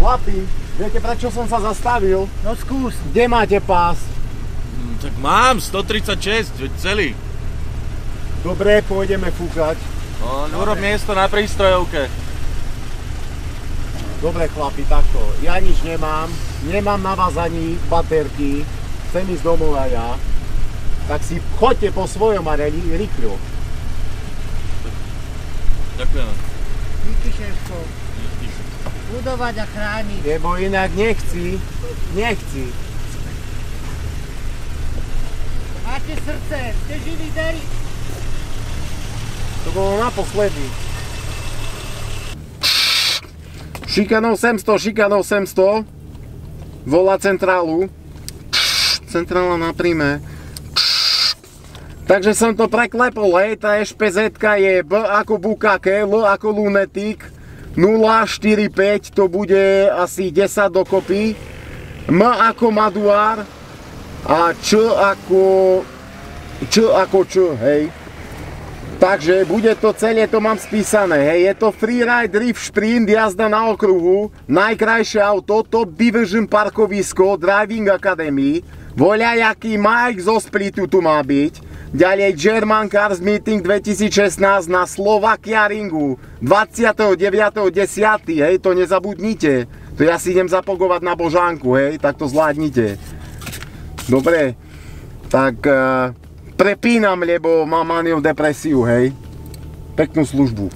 Chlapi, viete prečo som sa zastavil? No skús. Kde máte pás? Tak mám, 136, veď celý. Dobre, pôjdeme fúkať. No, urob miesto na prístrojovke. Dobre chlapi, takto. Ja nič nemám. Nemám na vás ani baterky. Chcem ísť domov aj ja. Tak si choďte po svojom a rýchlo. Ďakujem. Díky, šéfko. Budovať a chrániť. Lebo inak nechci. Máte srdce, ste živí deri. To bolo naposledy. Šikanov 700. Volá centrálu. Centrála na príjme. Takže som to preklepol, hej, tá SPZ-ka je B ako Bukake, L ako Lunetik, 045, to bude asi 10 dokopy, M ako Maduár a Č ako Č, hej. Takže bude to celé, to mám spísané, hej, je to freeride, drift, sprint, jazda na okruhu, najkrajšie auto, top diversion parkovisko, driving academy, voľajaký Mike zo Splitu tu má byť. Ďalej German Cars Meeting 2016 na Slovakia Ringu 29.10. Hej, to nezabudnite. To ja si idem zapogovať na Božánku, hej, tak to zvládnite. Dobre, tak prepínam, lebo mám maniu depresiu, hej. Peknú službu.